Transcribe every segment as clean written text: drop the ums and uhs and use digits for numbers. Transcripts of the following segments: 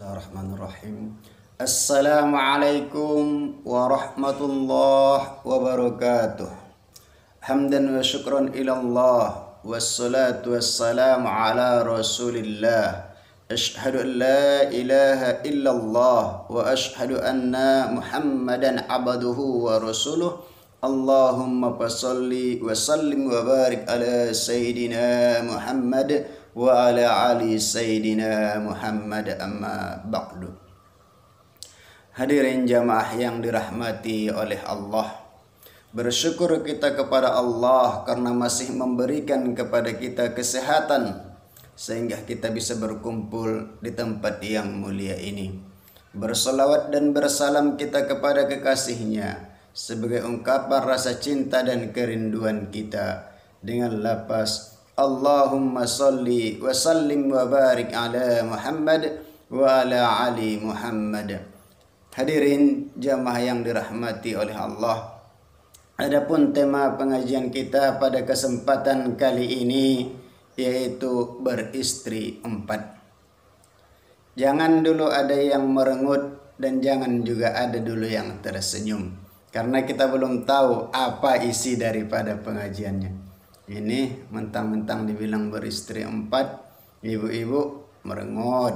Bismillahirrahmanirrahim. Assalamualaikum warahmatullahi wabarakatuh. Hamdan wa syukran ilallah, wassalatu wassalamu ala rasulillah. Ashhadu an la ilaha illallah wa ashhadu anna muhammadan abduhu wa rasuluh. Allahumma fasalli wa sallim wa barik ala sayyidina Muhammad wa ala ali sayyidina Muhammad, amma ba'du. Hadirin jamaah yang dirahmati oleh Allah, bersyukur kita kepada Allah karena masih memberikan kepada kita kesehatan sehingga kita bisa berkumpul di tempat yang mulia ini. Bersalawat dan bersalam kita kepada kekasihnya sebagai ungkapan rasa cinta dan kerinduan kita dengan lafaz Allahumma salli wa sallim wa barik ala Muhammad wa ala ali Muhammad. Hadirin jamaah yang dirahmati oleh Allah, adapun tema pengajian kita pada kesempatan kali ini yaitu beristri 4. Jangan dulu ada yang merengut dan jangan juga ada dulu yang tersenyum, karena kita belum tahu apa isi daripada pengajiannya. Ini mentang-mentang dibilang beristri 4, ibu-ibu merengut,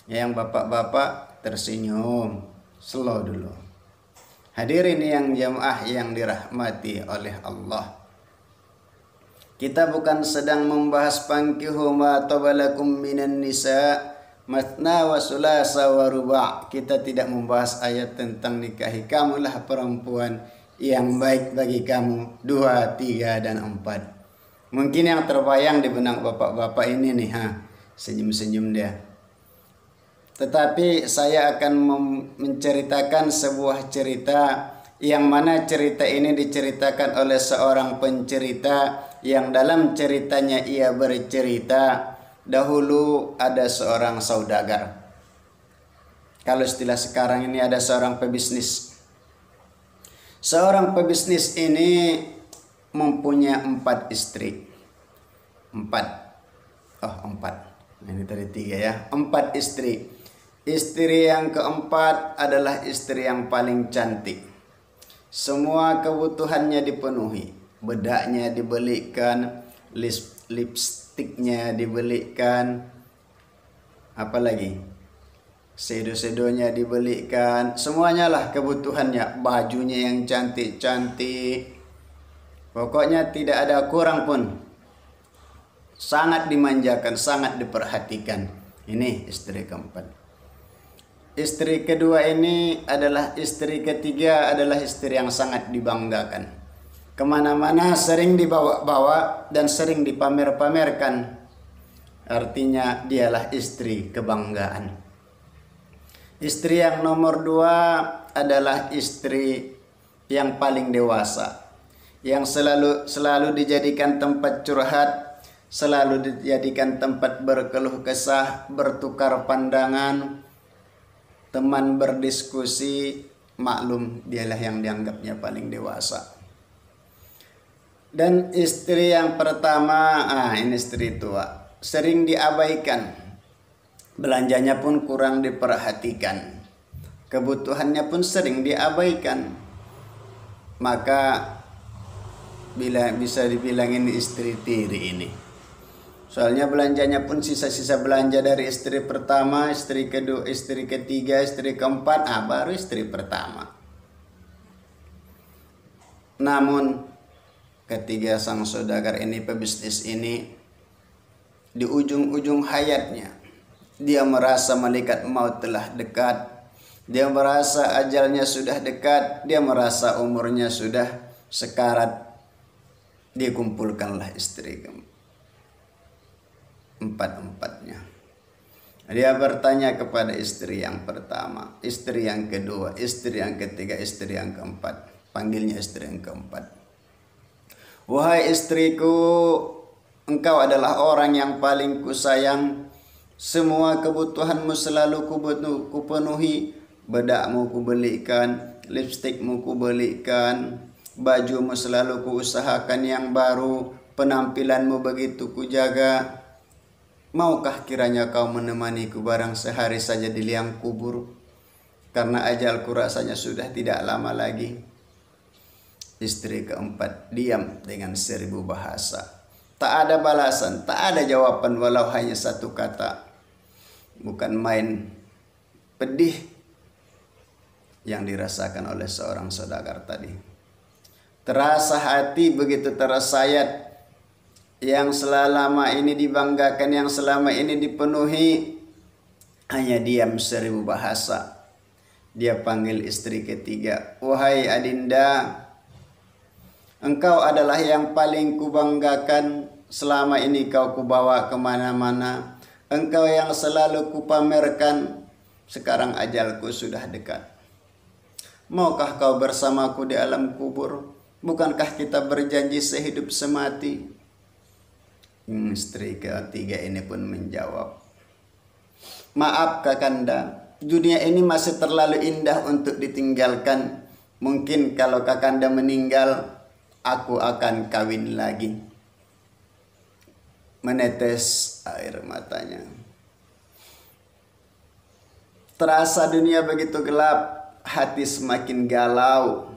yang bapak-bapak tersenyum. Slow dulu. Hadirin yang jamaah yang dirahmati oleh Allah, kita bukan sedang membahas fankihu ma tabalakum minan nisa matna wa sulasa wa ruba'. Kita tidak membahas ayat tentang nikahi kamulah perempuan yang baik bagi kamu 2, 3, dan 4. Mungkin yang terbayang di benak bapak-bapak ini nih, senyum-senyum dia. Tetapi saya akan menceritakan sebuah cerita yang mana cerita ini diceritakan oleh seorang pencerita yang dalam ceritanya ia bercerita dahulu ada seorang saudagar. Kalau istilah sekarang ini ada seorang pebisnis. Seorang pebisnis ini mempunyai 4 istri. 4. Ini tadi 3 ya. 4 istri. Istri yang keempat adalah istri yang paling cantik. Semua kebutuhannya dipenuhi. Bedaknya dibelikan, lipstiknya dibelikan, apalagi sedo-sedonya dibelikan, semuanya lah kebutuhannya, bajunya yang cantik-cantik. Pokoknya tidak ada kurang pun. Sangat dimanjakan, sangat diperhatikan. Ini istri keempat. Istri kedua ini adalah istri ketiga, adalah istri yang sangat dibanggakan. Kemana-mana sering dibawa-bawa dan sering dipamer-pamerkan. Artinya dialah istri kebanggaan. Istri yang nomor 2 adalah istri yang paling dewasa, yang selalu dijadikan tempat curhat, selalu dijadikan tempat berkeluh kesah, bertukar pandangan, teman berdiskusi. Maklum, dialah yang dianggapnya paling dewasa. Dan istri yang pertama, ini istri tua, sering diabaikan. Belanjanya pun kurang diperhatikan, kebutuhannya pun sering diabaikan. Maka bila bisa dibilang ini istri tiri ini. Soalnya belanjanya pun sisa-sisa belanja dari istri pertama, istri kedua, istri ketiga, istri keempat, baru istri pertama. Namun ketiga sang saudagar ini, pebisnis ini, di ujung-ujung hayatnya dia merasa malaikat maut telah dekat. Dia merasa ajalnya sudah dekat. Dia merasa umurnya sudah sekarat. Dikumpulkanlah istri empat-empatnya. Dia bertanya kepada istri yang pertama, istri yang kedua, istri yang ketiga, istri yang keempat. Panggilnya istri yang keempat. Wahai istriku, engkau adalah orang yang paling kusayang. Semua kebutuhanmu selalu kupenuhi. Bedakmu kubelikan, lipstikmu kubelikan, bajumu selalu kuusahakan yang baru, penampilanmu begitu kujaga. Maukah kiranya kau menemaniku barang sehari saja di liang kubur? Karena ajalku rasanya sudah tidak lama lagi. Istri keempat diam dengan 1000 bahasa. Tak ada balasan, tak ada jawaban walau hanya satu kata. Bukan main pedih yang dirasakan oleh seorang saudagar tadi. Terasa hati begitu tersayat, yang selama ini dibanggakan, yang selama ini dipenuhi, hanya diam 1000 bahasa. Dia panggil istri ketiga, wahai Adinda, engkau adalah yang paling kubanggakan, selama ini kau kubawa kemana-mana, engkau yang selalu kupamerkan, sekarang ajalku sudah dekat. Maukah kau bersamaku di alam kubur? Bukankah kita berjanji sehidup semati? Istri ketiga ini pun menjawab, maaf Kakanda, dunia ini masih terlalu indah untuk ditinggalkan. Mungkin kalau Kakanda meninggal, aku akan kawin lagi. Menetes air matanya. Terasa dunia begitu gelap, hati semakin galau.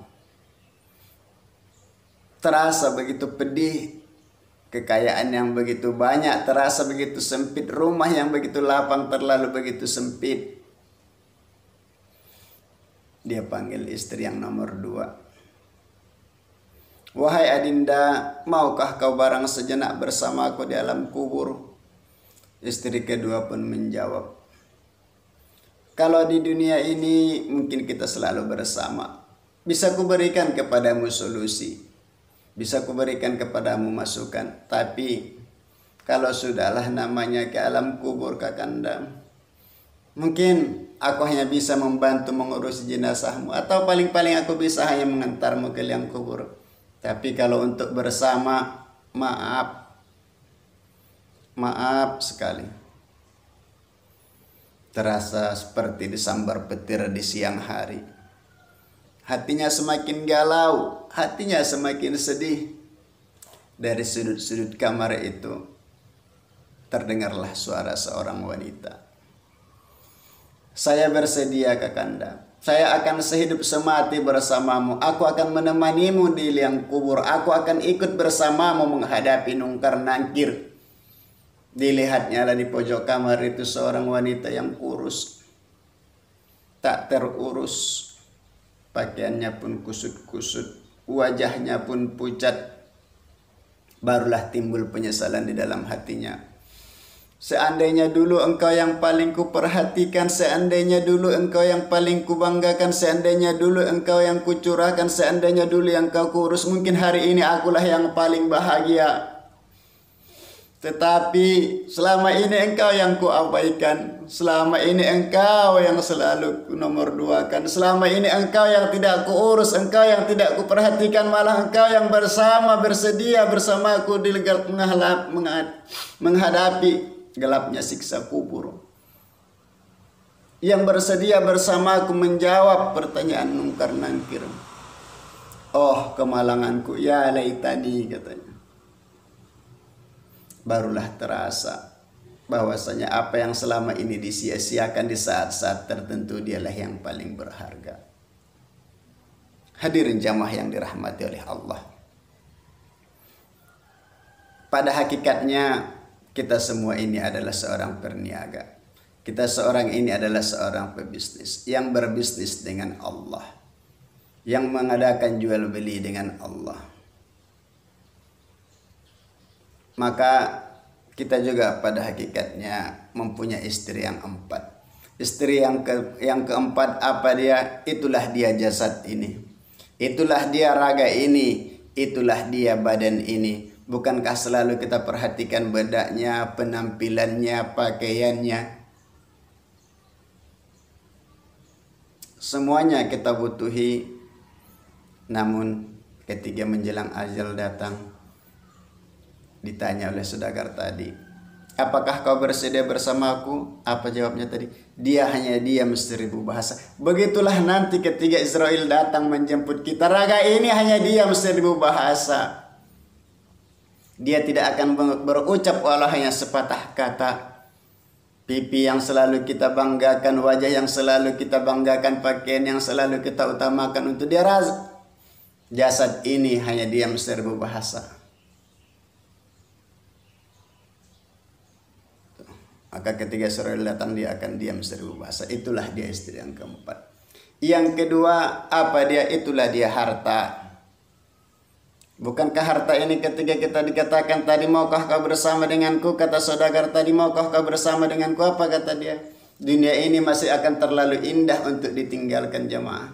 Terasa begitu pedih, kekayaan yang begitu banyak terasa begitu sempit, rumah yang begitu lapang terlalu begitu sempit. Dia panggil istri yang nomor 2. Wahai Adinda, maukah kau barang sejenak bersamaku di alam kubur? Istri kedua pun menjawab, kalau di dunia ini mungkin kita selalu bersama. Bisa kuberikan kepadamu solusi, bisa kuberikan kepadamu masukan. Tapi kalau sudahlah namanya ke alam kubur Kakanda, mungkin aku hanya bisa membantu mengurus jenazahmu, atau paling-paling aku bisa hanya mengantarmu ke liang kubur. Tapi kalau untuk bersama, maaf sekali. Terasa seperti disambar petir di siang hari. Hatinya semakin galau, hatinya semakin sedih. Dari sudut-sudut kamar itu terdengarlah suara seorang wanita. Saya bersedia Kakanda, saya akan sehidup semati bersamamu. Aku akan menemanimu di liang kubur. Aku akan ikut bersamamu menghadapi nungkar nangkir. Dilihatnya lah di pojok kamar itu seorang wanita yang kurus, tak terurus. Pakaiannya pun kusut-kusut, wajahnya pun pucat. Barulah timbul penyesalan di dalam hatinya. Seandainya dulu engkau yang paling kuperhatikan, seandainya dulu engkau yang paling kubanggakan, seandainya dulu engkau yang kucurahkan, seandainya dulu yang kau kurus, mungkin hari ini akulah yang paling bahagia. Tetapi selama ini engkau yang kuabaikan, selama ini engkau yang selalu nomor 2-kan, selama ini engkau yang tidak kuurus, engkau yang tidak kuperhatikan, malah engkau yang bersedia bersamaku di menghadapi gelapnya siksa kubur. Yang bersedia bersamaku menjawab pertanyaan nungkar nangkir. Oh kemalanganku, ya laitani, katanya. Barulah terasa bahwasanya apa yang selama ini disia-siakan di saat-saat tertentu, dialah yang paling berharga. Hadirin jamaah yang dirahmati oleh Allah. Pada hakikatnya kita semua ini adalah seorang perniaga. Kita seorang ini adalah seorang pebisnis yang berbisnis dengan Allah, yang mengadakan jual beli dengan Allah. Maka kita juga pada hakikatnya mempunyai istri yang 4. Istri yang keempat apa dia? Itulah dia jasad ini. Itulah dia raga ini. Itulah dia badan ini. Bukankah selalu kita perhatikan bedaknya, penampilannya, pakaiannya? Semuanya kita butuhi. Namun ketika menjelang ajal datang, ditanya oleh saudagar tadi, apakah kau bersedia bersamaku? Apa jawabnya tadi? Dia hanya diam 1000 bahasa. Begitulah nanti ketika Israel datang menjemput kita, raga ini hanya diam 1000 bahasa. Dia tidak akan berucap walau hanya sepatah kata. pipi yang selalu kita banggakan, wajah yang selalu kita banggakan, pakaian yang selalu kita utamakan untuk dia razak. Jasad ini hanya diam seribu bahasa. Maka ketika Israel datang dia akan diam seribu bahasa. Itulah dia istri yang keempat. Yang kedua, apa dia? Itulah dia harta. Bukankah harta ini ketika kita dikatakan tadi, maukah kau bersama denganku? Kata saudagar tadi, maukah kau bersama denganku? Apa kata dia? Dunia ini masih akan terlalu indah untuk ditinggalkan jemaah.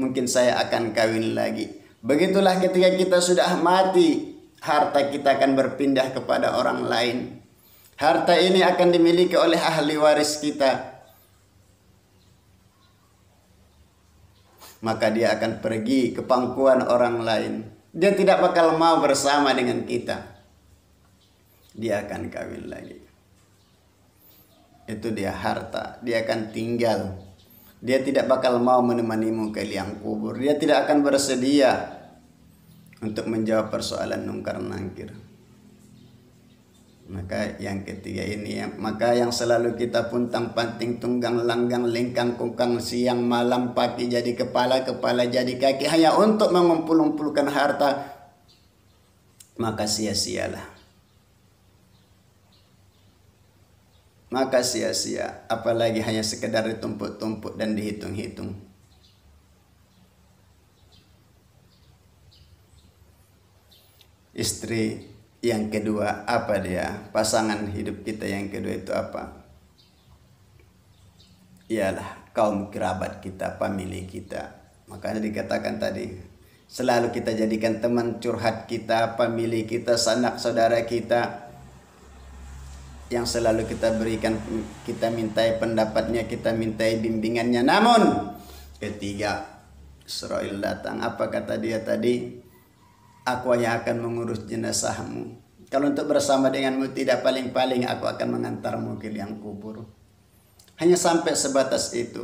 Mungkin saya akan kawin lagi. Begitulah ketika kita sudah mati, harta kita akan berpindah kepada orang lain. Harta ini akan dimiliki oleh ahli waris kita. Maka dia akan pergi ke pangkuan orang lain. Dia tidak bakal mau bersama dengan kita. Dia akan kawin lagi. Itu dia harta. Dia akan tinggal. Dia tidak bakal mau menemanimu ke liang kubur. Dia tidak akan bersedia untuk menjawab persoalan nungkar nangkir. Maka yang ketiga ini, maka yang selalu kita puntang panting tunggang langgang lengkang kungkang siang malam pagi jadi kepala jadi kaki hanya untuk mengumpul-umpulkan harta, maka sia-sialah. Maka sia-sia, apalagi hanya sekedar ditumpuk-tumpuk dan dihitung-hitung. Istri yang kedua, apa dia? Pasangan hidup kita yang kedua itu apa? Ialah kaum kerabat kita, famili kita. Makanya dikatakan tadi, selalu kita jadikan teman curhat kita, famili kita, sanak saudara kita, yang selalu kita berikan, kita mintai pendapatnya, kita mintai bimbingannya. Namun ketiga Israel datang, apa kata dia tadi? Aku hanya akan mengurus jenazahmu. Kalau untuk bersama denganmu tidak, paling-paling aku akan mengantarmu ke liang kubur. Hanya sampai sebatas itu.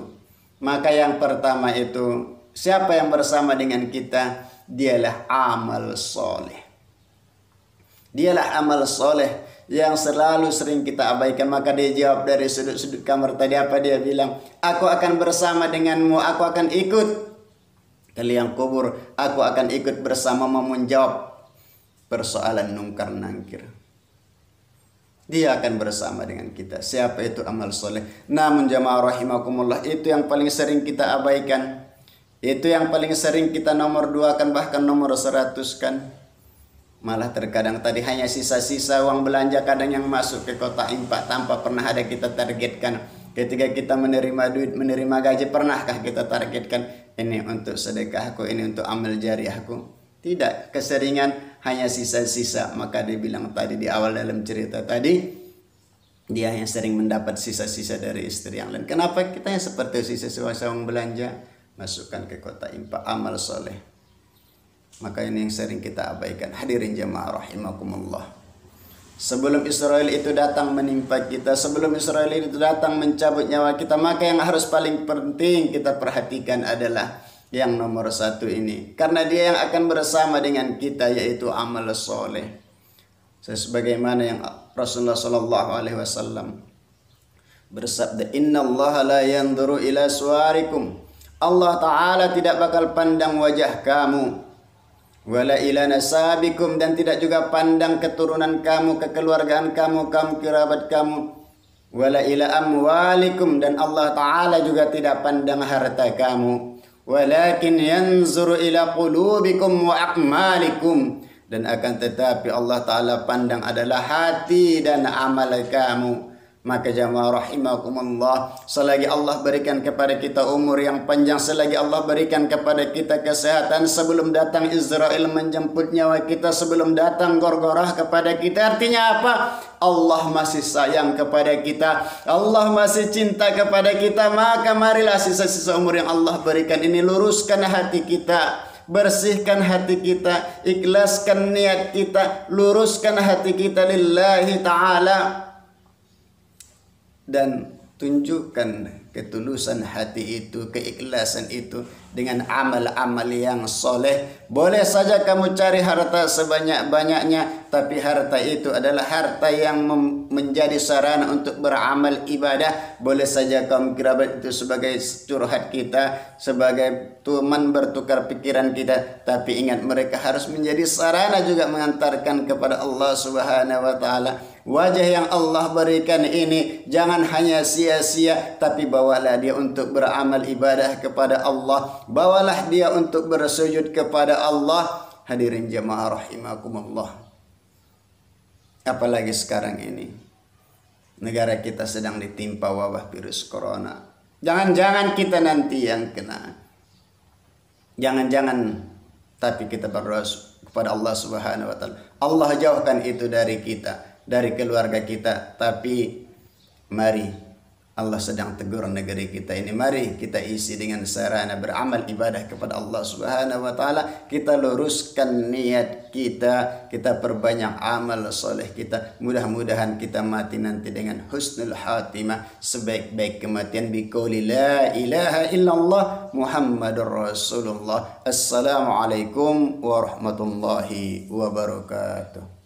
Maka yang pertama itu, siapa yang bersama dengan kita? Dialah amal soleh. Dialah amal soleh yang selalu sering kita abaikan. Maka dia jawab dari sudut-sudut kamar tadi, apa dia bilang? Aku akan bersama denganmu, aku akan ikut ke liang kubur, aku akan ikut bersama menjawab persoalan nungkar nangkir. Dia akan bersama dengan kita. Siapa itu amal soleh? Namun jamaah rahimakumullah, itu yang paling sering kita abaikan. Itu yang paling sering kita nomor 2kan, bahkan nomor 100 kan. Malah terkadang tadi hanya sisa-sisa uang belanja kadang yang masuk ke kotak infak tanpa pernah ada kita targetkan. Ketika kita menerima duit, menerima gaji, pernahkah kita targetkan ini untuk sedekahku, ini untuk amal jariahku? Tidak, keseringan hanya sisa-sisa. Maka dia bilang tadi di awal dalam cerita tadi, dia yang sering mendapat sisa-sisa dari istri yang lain. Kenapa kita yang seperti sisa-sisa uang belanja masukkan ke kotak infak amal soleh? Maka ini yang sering kita abaikan. Hadirin jamaah rahimakumullah. Sebelum Israel itu datang menimpa kita, sebelum Israel itu datang mencabut nyawa kita, maka yang harus paling penting kita perhatikan adalah yang nomor 1 ini. Karena dia yang akan bersama dengan kita, yaitu amal soleh. Sebagaimana yang Rasulullah SAW bersabda, Inna Allah la yanzuru ila suwarikum. Allah Ta'ala tidak bakal pandang wajah kamu, wala ila nasabikum, dan tidak juga pandang keturunan kamu, kekeluargaan kamu, kaum kerabat kamu, wala ila amwalikum, dan Allah Ta'ala juga tidak pandang harta kamu, walakin yanzuru ila qulubikum wa a'malikum, dan akan tetapi Allah Ta'ala pandang adalah hati dan amal kamu. Maka jamaah rahimakumullah, selagi Allah berikan kepada kita umur yang panjang, selagi Allah berikan kepada kita kesehatan, sebelum datang Israel menjemput nyawa kita, sebelum datang gorgorah kepada kita, artinya apa? Allah masih sayang kepada kita, Allah masih cinta kepada kita. Maka marilah sisa-sisa umur yang Allah berikan ini, luruskan hati kita, bersihkan hati kita, ikhlaskan niat kita, luruskan hati kita lillahi ta'ala, dan tunjukkan ketulusan hati itu, keikhlasan itu dengan amal-amal yang soleh. Boleh saja kamu cari harta sebanyak-banyaknya, tapi harta itu adalah harta yang menjadi sarana untuk beramal ibadah. Boleh saja kamu kira itu sebagai curhat kita, sebagai teman bertukar pikiran kita, tapi ingat mereka harus menjadi sarana juga mengantarkan kepada Allah Subhanahu wa taala. Wajah yang Allah berikan ini jangan hanya sia-sia, tapi bawalah dia untuk beramal ibadah kepada Allah. Bawalah dia untuk bersujud kepada Allah. Hadirin jamaah rahimakumullah. Apalagi sekarang ini negara kita sedang ditimpa wabah virus corona. Jangan-jangan kita nanti yang kena. Jangan-jangan, tapi kita berdoa kepada Allah Subhanahu wa taala. Allah jauhkan itu dari kita, dari keluarga kita. Tapi mari, Allah sedang tegur negeri kita ini. Mari kita isi dengan sarana beramal ibadah kepada Allah Subhanahu wa taala. Kita luruskan niat kita, kita perbanyak amal soleh kita. Mudah-mudahan kita mati nanti dengan husnul khatimah, sebaik-baik kematian, biqauli la ilaha illallah Muhammadur Rasulullah. Assalamualaikum warahmatullahi wabarakatuh.